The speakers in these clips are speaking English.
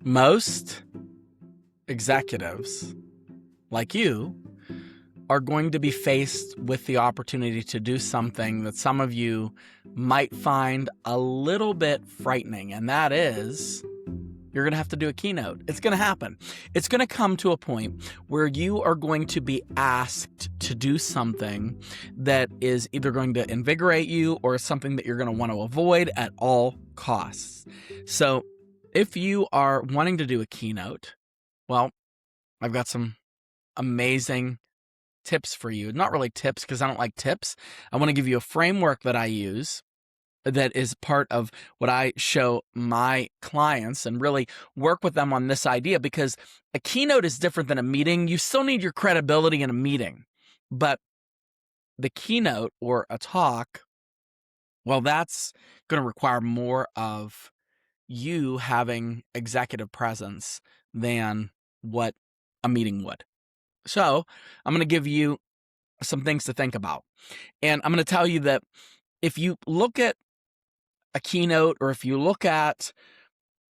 Most executives like you are going to be faced with the opportunity to do something that some of you might find a little bit frightening, and that is you're going to have to do a keynote. It's going to happen. It's going to come to a point where you are going to be asked to do something that is either going to invigorate you or something that you're going to want to avoid at all costs. So if you are wanting to do a keynote, well, I've got some amazing tips for you. Not really tips, because I don't like tips. I want to give you a framework that I use that is part of what I show my clients and really work with them on this idea, because a keynote is different than a meeting. You still need your credibility in a meeting, but the keynote or a talk, well, that's going to require more of you having executive presence than what a meeting would. So I'm going to give you some things to think about. And I'm going to tell you that if you look at a keynote, or if you look at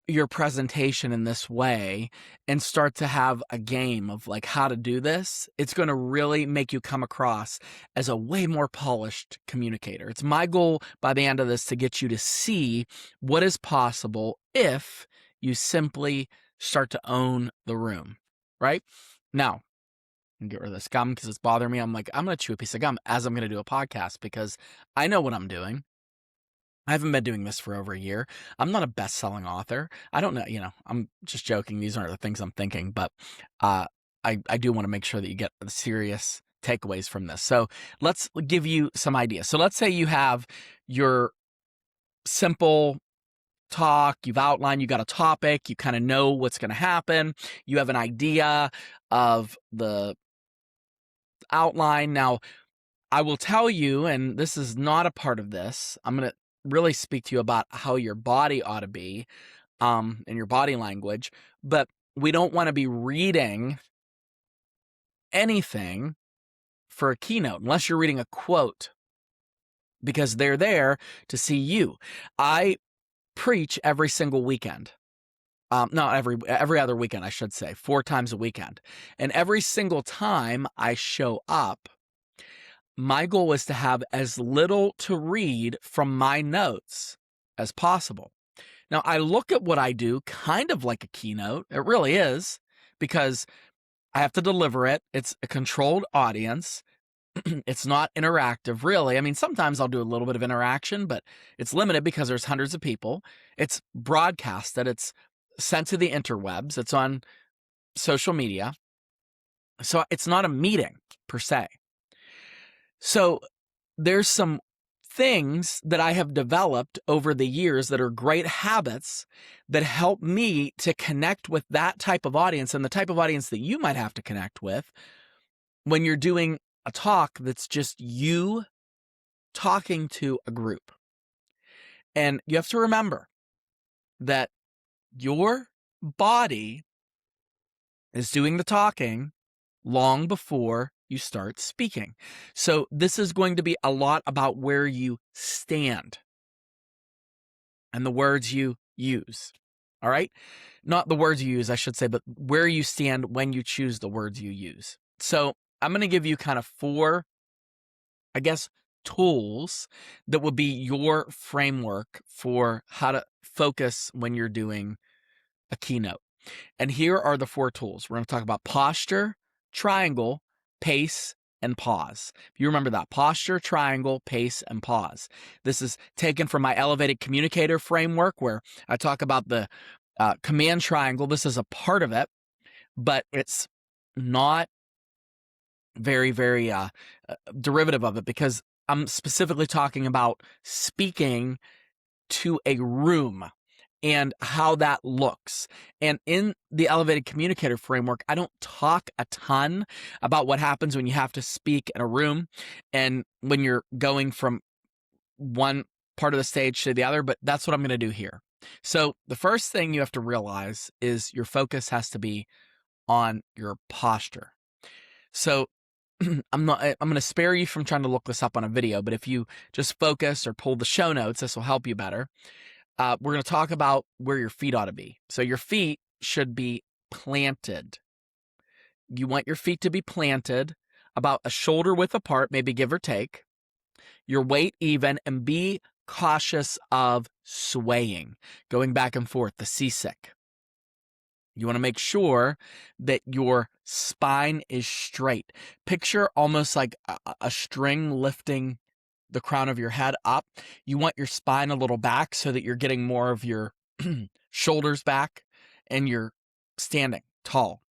your presentation in this way and start to have a game of like how to do this, it's going to really make you come across as a way more polished communicator. It's my goal by the end of this to get you to see what is possible if you simply start to own the room, right? Now, and get rid of this gum because it's bothering me. I'm like, I'm going to chew a piece of gum as I'm going to do a podcast because I know what I'm doing. I haven't been doing this for over a year. I'm not a best-selling author. I don't know, I'm just joking. These aren't the things I'm thinking, but I do want to make sure that you get the serious takeaways from this. So let's give you some ideas. So let's say you have your simple talk, you've outlined, you got a topic, you kind of know what's going to happen. You have an idea of the outline. Now, I will tell you, and this is not a part of this, I'm going to really speak to you about how your body ought to be, and your body language, but we don't want to be reading anything for a keynote unless you're reading a quote, because they're there to see you. I preach every single weekend. No, every other weekend, I should say, 4 times a weekend. And every single time I show up, my goal is to have as little to read from my notes as possible. Now, I look at what I do kind of like a keynote. It really is, because I have to deliver it. It's a controlled audience. It's not interactive, really. I mean, sometimes I'll do a little bit of interaction, but it's limited because there's hundreds of people. It's broadcasted. It's sent to the interwebs. It's on social media. So it's not a meeting per se. So there's some things that I have developed over the years that are great habits that help me to connect with that type of audience and the type of audience that you might have to connect with when you're doing a talk that's just you talking to a group. And you have to remember that your body is doing the talking long before you start speaking. So this is going to be a lot about where you stand and the words you use. All right? Not the words you use, I should say, but where you stand when you choose the words you use. So I'm going to give you kind of 4, I guess, tools that would be your framework for how to focus when you're doing a keynote. And here are the 4 tools. We're going to talk about posture, triangle, pace, and pause. If you remember that, posture, triangle, pace, and pause. This is taken from my elevated communicator framework, where I talk about the command triangle. This is a part of it, but it's not very, very derivative of it, because I'm specifically talking about speaking to a room and how that looks. And in the elevated communicator framework, I don't talk a ton about what happens when you have to speak in a room and when you're going from one part of the stage to the other, but that's what I'm going to do here. So the first thing you have to realize is your focus has to be on your posture. So I'm going to spare you from trying to look this up on a video, but if you just focus or pull the show notes, this will help you better. We're going to talk about where your feet ought to be. So your feet should be planted. You want your feet to be planted about a shoulder width apart, maybe give or take, your weight even, and be cautious of swaying, going back and forth, the seasick. You want to make sure that your spine is straight. Picture almost like a string lifting the crown of your head up. You want your spine a little back so that you're getting more of your shoulders back and you're standing tall.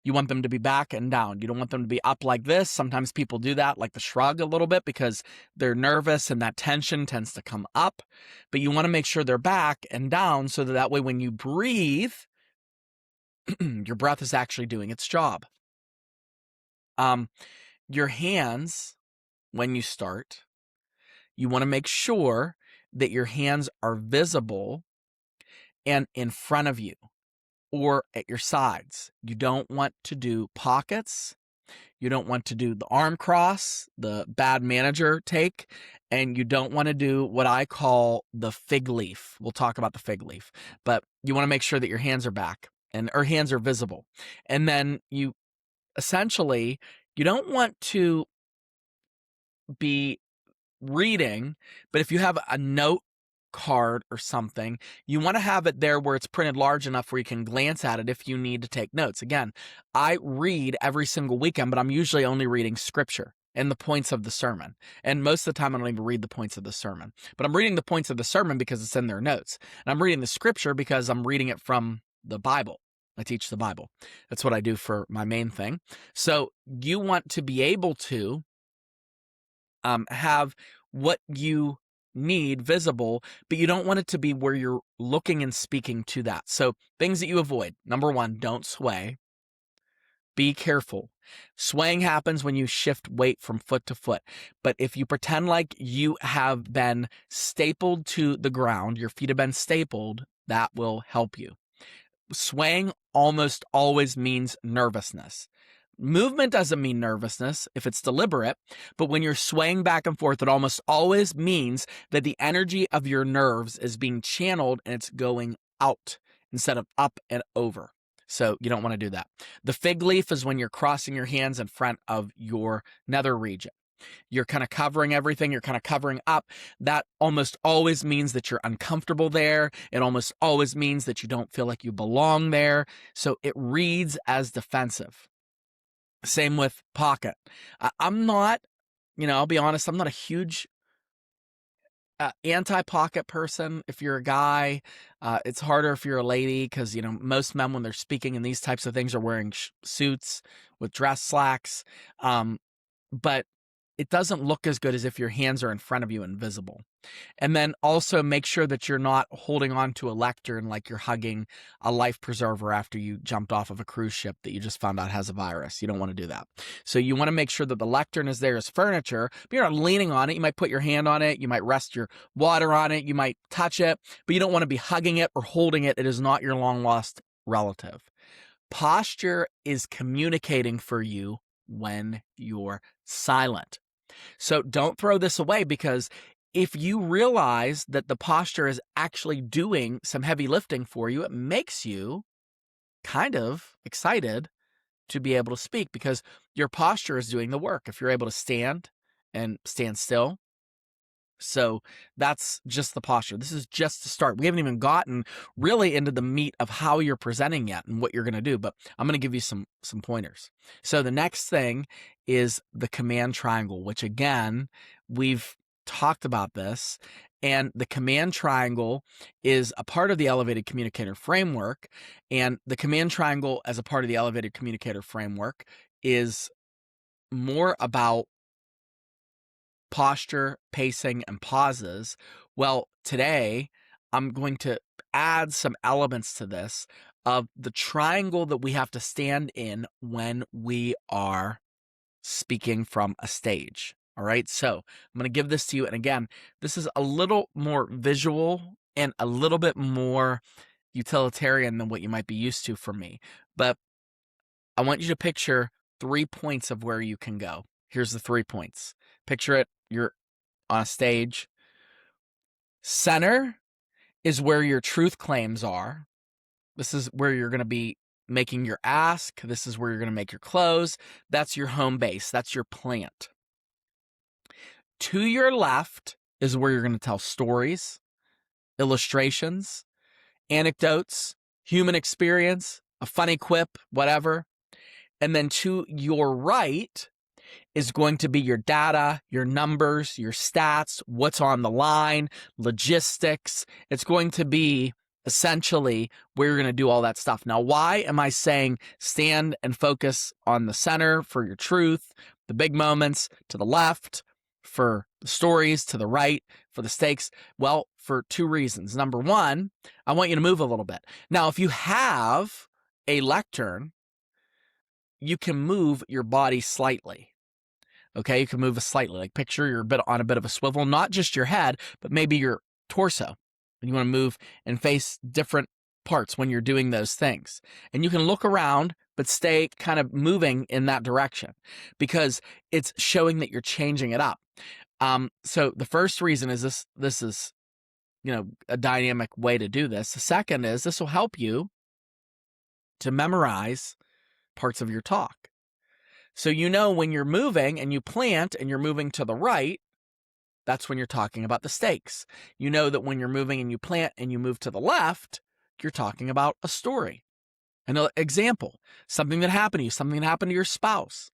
You want them to be back and down. You don't want them to be up like this. Sometimes people do that, like the shrug a little bit, because they're nervous and that tension tends to come up. But you want to make sure they're back and down so that way when you breathe, your breath is actually doing its job. Your hands, when you start, you want to make sure that your hands are visible and in front of you or at your sides. You don't want to do pockets. You don't want to do the arm cross, the bad manager take, and you don't want to do what I call the fig leaf. We'll talk about the fig leaf, but you want to make sure that your hands are back and or hands are visible. And then you essentially, you don't want to be reading, but if you have a note card or something, you want to have it there where it's printed large enough where you can glance at it if you need to take notes. Again, I read every single weekend, but I'm usually only reading scripture and the points of the sermon. And most of the time I don't even read the points of the sermon, but I'm reading the points of the sermon because it's in their notes. And I'm reading the scripture because I'm reading it from the Bible. I teach the Bible. That's what I do for my main thing. So you want to be able to have what you need visible, but you don't want it to be where you're looking and speaking to that. So things that you avoid. Number one, don't sway. Be careful. Swaying happens when you shift weight from foot to foot. But if you pretend like you have been stapled to the ground, your feet have been stapled, that will help you. Swaying almost always means nervousness. Movement doesn't mean nervousness if it's deliberate, but when you're swaying back and forth, it almost always means that the energy of your nerves is being channeled and it's going out instead of up and over. So you don't want to do that. The fig leaf is when you're crossing your hands in front of your nether region. You're kind of covering everything. You're kind of covering up. That almost always means that you're uncomfortable there. It almost always means that you don't feel like you belong there. So it reads as defensive. Same with pocket. I'm not, I'll be honest, I'm not a huge anti-pocket person. If you're a guy, it's harder if you're a lady because, most men when they're speaking in these types of things are wearing suits with dress slacks. But it doesn't look as good as if your hands are in front of you and visible. And then also make sure that you're not holding on to a lectern like you're hugging a life preserver after you jumped off of a cruise ship that you just found out has a virus. You don't want to do that. So you want to make sure that the lectern is there as furniture, but you're not leaning on it. You might put your hand on it. You might rest your water on it. You might touch it, but you don't want to be hugging it or holding it. It is not your long lost relative. Posture is communicating for you when you're silent. So don't throw this away, because if you realize that the posture is actually doing some heavy lifting for you, it makes you kind of excited to be able to speak because your posture is doing the work. If you're able to stand and stand still. So that's just the posture. This is just the start. We haven't even gotten really into the meat of how you're presenting yet and what you're going to do, but I'm going to give you some pointers. So the next thing is the command triangle, which again, we've talked about this, and the command triangle is a part of the elevated communicator framework, and the command triangle as a part of the elevated communicator framework is more about posture, pacing, and pauses. Well, today I'm going to add some elements to this of the triangle that we have to stand in when we are speaking from a stage. All right, so I'm going to give this to you. And again, this is a little more visual and a little bit more utilitarian than what you might be used to from me. But I want you to picture 3 points of where you can go. Here's the 3 points. Picture it. You're on a stage. Center is where your truth claims are. This is where you're going to be making your ask. This is where you're going to make your close. That's your home base. That's your plant. To your left is where you're going to tell stories, illustrations, anecdotes, human experience, a funny quip, whatever. And then to your right is going to be your data, your numbers, your stats, what's on the line, logistics. It's going to be essentially where you're going to do all that stuff. Now, why am I saying stand and focus on the center for your truth, the big moments, to the left for the stories, to the right for the stakes? Well, for two reasons. Number one, I want you to move a little bit. Now, if you have a lectern, you can move your body slightly. Okay, you can move it slightly. Like picture you're on a bit of a swivel, not just your head, but maybe your torso. And you want to move and face different parts when you're doing those things. And you can look around, but stay kind of moving in that direction because it's showing that you're changing it up. So the first reason is this is, a dynamic way to do this. The second is this will help you to memorize parts of your talk. So when you're moving and you plant and you're moving to the right, that's when you're talking about the stakes. You know that when you're moving and you plant and you move to the left, you're talking about a story. An example, something that happened to you, something that happened to your spouse.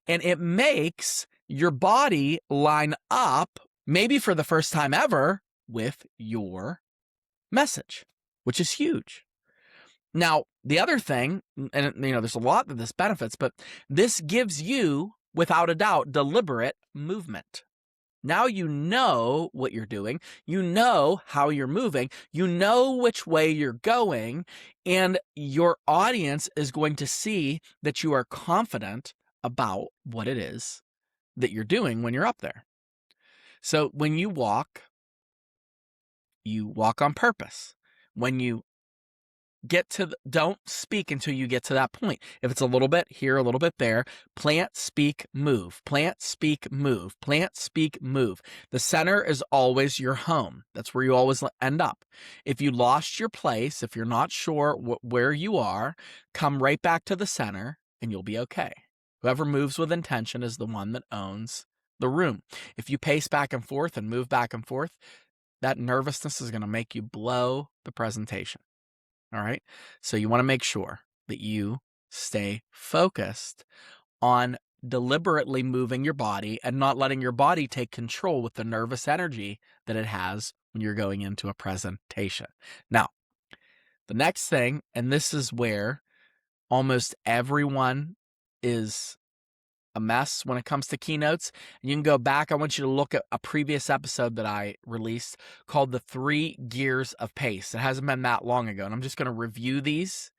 And it makes your body line up, maybe for the first time ever, with your message, which is huge. Now, the other thing, and there's a lot that this benefits, but this gives you, without a doubt, deliberate movement. Now you know what you're doing, you know how you're moving, you know which way you're going, and your audience is going to see that you are confident about what it is that you're doing when you're up there. So when you walk on purpose. When you don't speak until you get to that point. If it's a little bit here, a little bit there, plant, speak, move. Plant, speak, move. Plant, speak, move. The center is always your home. That's where you always end up. If you lost your place, if you're not sure where you are, come right back to the center and you'll be okay. Whoever moves with intention is the one that owns the room. If you pace back and forth and move back and forth, that nervousness is going to make you blow the presentation. All right. So you want to make sure that you stay focused on deliberately moving your body and not letting your body take control with the nervous energy that it has when you're going into a presentation. Now, the next thing, and this is where almost everyone is a mess when it comes to keynotes. And you can go back. I want you to look at a previous episode that I released called The 3 Gears of Pace. It hasn't been that long ago, and I'm just going to review these,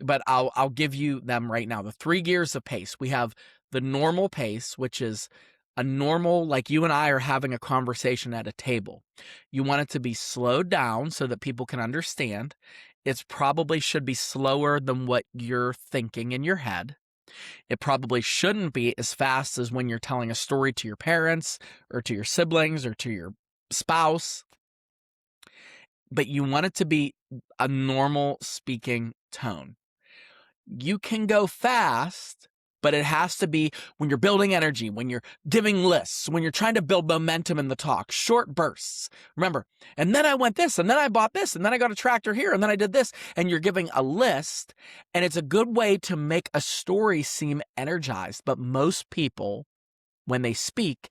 but I'll give you them right now. The 3 gears of pace. We have the normal pace, which is a normal, like you and I are having a conversation at a table. You want it to be slowed down so that people can understand. It probably should be slower than what you're thinking in your head. It probably shouldn't be as fast as when you're telling a story to your parents or to your siblings or to your spouse. But you want it to be a normal speaking tone. You can go fast, but it has to be when you're building energy, when you're giving lists, when you're trying to build momentum in the talk, short bursts. Remember, and then I went this, and then I bought this, and then I got a tractor here, and then I did this, and you're giving a list, and it's a good way to make a story seem energized. But most people, when they speak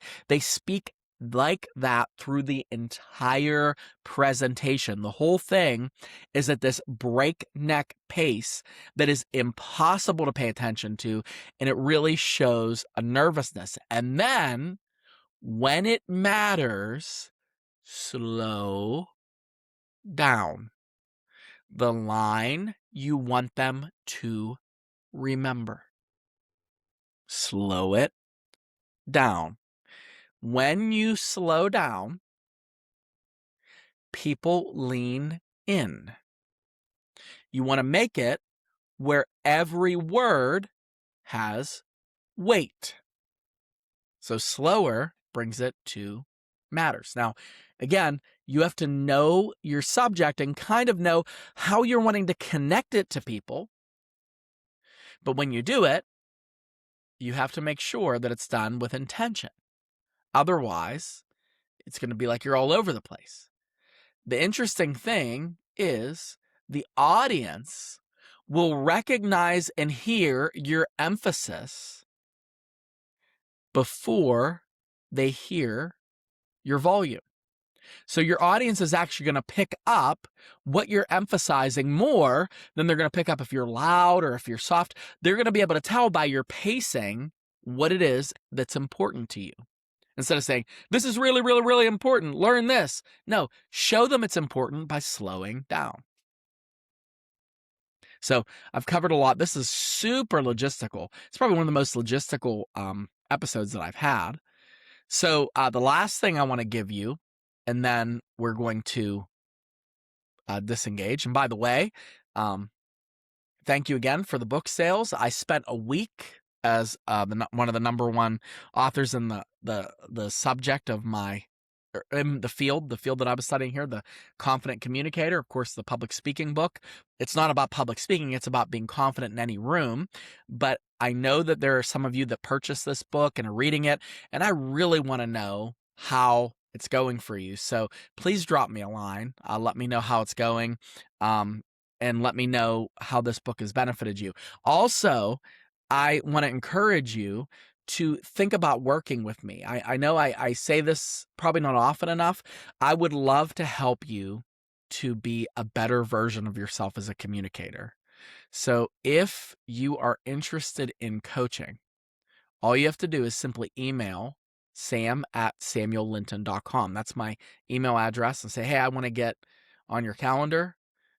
like that through the entire presentation. The whole thing is at this breakneck pace that is impossible to pay attention to, and it really shows a nervousness. And then, when it matters, slow down. The line you want them to remember. Slow it down. When you slow down, people lean in. You want to make it where every word has weight. So slower brings it to matters. Now, again, You have to know your subject and kind of know how you're wanting to connect it to people. But when you do it, you have to make sure that it's done with intention. Otherwise, it's going to be like you're all over the place. The interesting thing is the audience will recognize and hear your emphasis before they hear your volume. So your audience is actually going to pick up what you're emphasizing more than they're going to pick up if you're loud or if you're soft. They're going to be able to tell by your pacing what it is that's important to you. Instead of saying, this is really, really, really important, learn this. No, show them it's important by slowing down. So I've covered a lot. This is super logistical. It's probably one of the most logistical episodes that I've had. So the last thing I want to give you, and then we're going to disengage. And by the way, thank you again for the book sales. I spent a week as one of the number one authors in the subject of my, in the field that I was studying here, the Confident Communicator, of course, the public speaking book. It's not about public speaking. It's about being confident in any room. But I know that there are some of you that purchased this book and are reading it, and I really want to know how it's going for you. So please drop me a line. Let me know how it's going, and let me know how this book has benefited you. Also, I want to encourage you to think about working with me. I know I say this probably not often enough. I would love to help you to be a better version of yourself as a communicator. So if you are interested in coaching, all you have to do is simply email sam@samuellinton.com. That's my email address, and say, hey, I want to get on your calendar,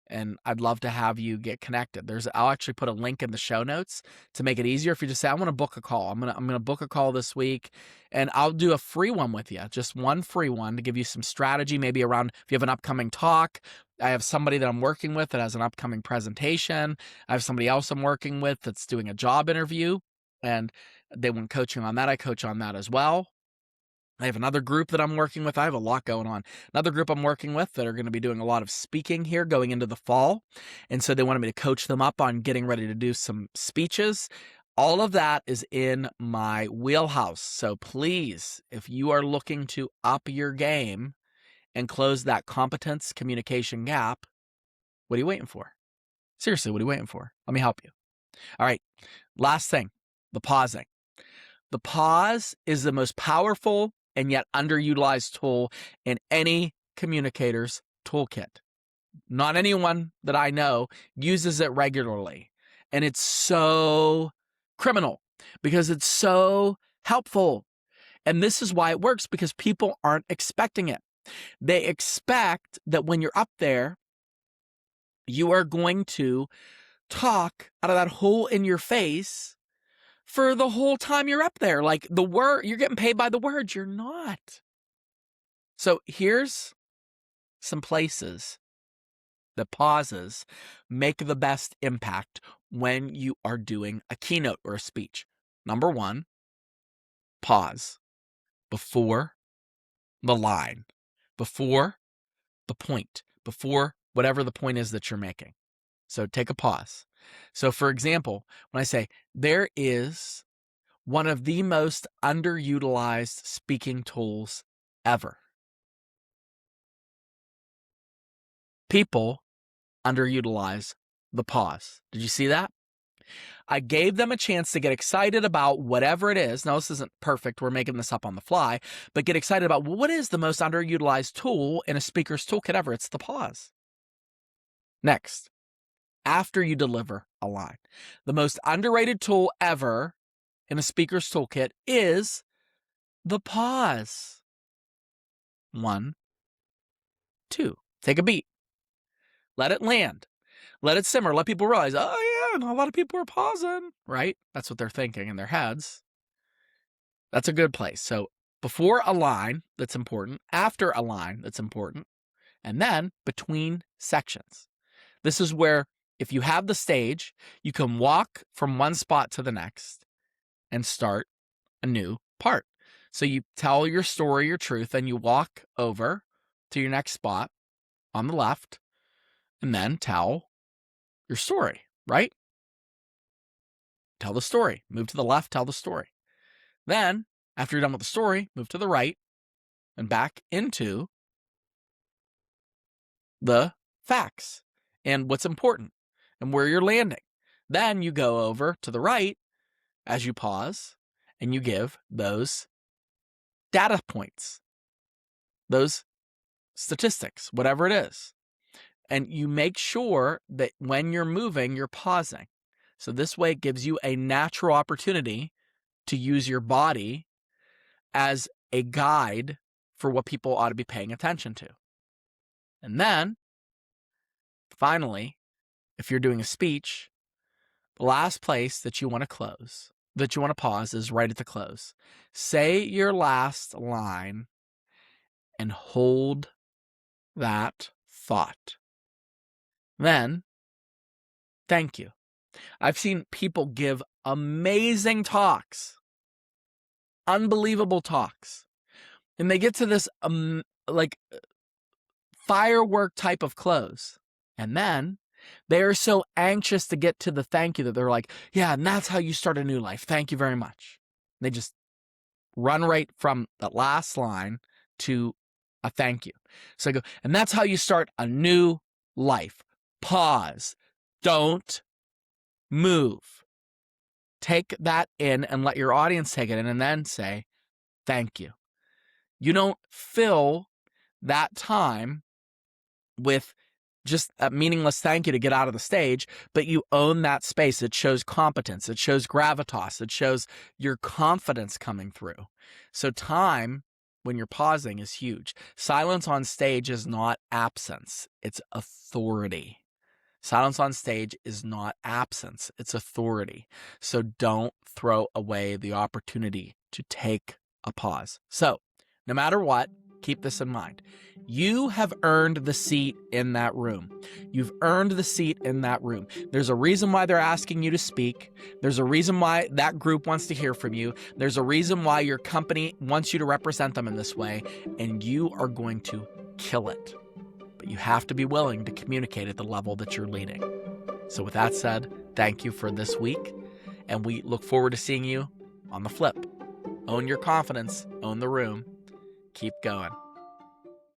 and I'd love to have you get connected. I'll actually put a link in the show notes to make it easier if you just say, I want to book a call. I'm gonna book a call this week, and I'll do a free one with you, just one free one to give you some strategy, maybe around if you have an upcoming talk. I have somebody that I'm working with that has an upcoming presentation. I have somebody else I'm working with that's doing a job interview, and they want coaching on that. I coach on that as well. I have another group that I'm working with. I have a lot going on. Another group I'm working with that are going to be doing a lot of speaking here going into the fall. And so they wanted me to coach them up on getting ready to do some speeches. All of that is in my wheelhouse. So please, if you are looking to up your game and close that competence communication gap, what are you waiting for? Seriously, what are you waiting for? Let me help you. All right. Last thing, the pausing. The pause is the most powerful and yet underutilized tool in any communicator's toolkit. Not anyone that I know uses it regularly. And it's so criminal because it's so helpful. And this is why it works, because people aren't expecting it. They expect that when you're up there, you are going to talk out of that hole in your face for the whole time you're up there. Like you're getting paid by the words. You're not. So here's some places that pauses make the best impact when you are doing a keynote or a speech. Number one, pause before the line, before the point, before whatever the point is that you're making. So take a pause. So for example, when I say there is one of the most underutilized speaking tools ever. People underutilize the pause. Did you see that? I gave them a chance to get excited about whatever it is. Now, this isn't perfect. We're making this up on the fly, but get excited about what is the most underutilized tool in a speaker's toolkit ever. It's the pause. Next, after you deliver a line, the most underrated tool ever in a speaker's toolkit is the pause. 1, 2, take a beat. Let it land. Let it simmer. Let people realize, oh yeah, a lot of people are pausing, right? That's what they're thinking in their heads. That's a good place. So before a line, that's important. After a line, that's important. And then between sections. This is where if you have the stage, you can walk from one spot to the next and start a new part. So you tell your story, your truth, and you walk over to your next spot on the left, and then tell your story, right? Tell the story. Move to the left, tell the story. Then, after you're done with the story, move to the right and back into the facts and what's important and where you're landing. Then you go over to the right as you pause and you give those data points, those statistics, whatever it is. And you make sure that when you're moving, you're pausing. So this way it gives you a natural opportunity to use your body as a guide for what people ought to be paying attention to. And then, finally, if you're doing a speech, the last place that you want to close, that you want to pause, is right at the close. Say your last line and hold that thought. Then, thank you. I've seen people give amazing talks, unbelievable talks, and they get to this firework type of close. And then they are so anxious to get to the thank you that they're like, yeah, and that's how you start a new life. Thank you very much. They just run right from the last line to a thank you. So I go, and that's how you start a new life. Pause. Don't move. Take that in and let your audience take it in and then say, thank you. You don't fill that time with just a meaningless thank you to get out of the stage, but you own that space. It shows competence. It shows gravitas. It shows your confidence coming through. So time, when you're pausing, is huge. Silence on stage is not absence. It's authority. Silence on stage is not absence. It's authority. So don't throw away the opportunity to take a pause. So no matter what, keep this in mind. You have earned the seat in that room. You've earned the seat in that room. There's a reason why they're asking you to speak. There's a reason why that group wants to hear from you. There's a reason why your company wants you to represent them in this way, and you are going to kill it. But you have to be willing to communicate at the level that you're leading. So with that said, thank you for this week, and we look forward to seeing you on the flip. Own your confidence, own the room, keep going.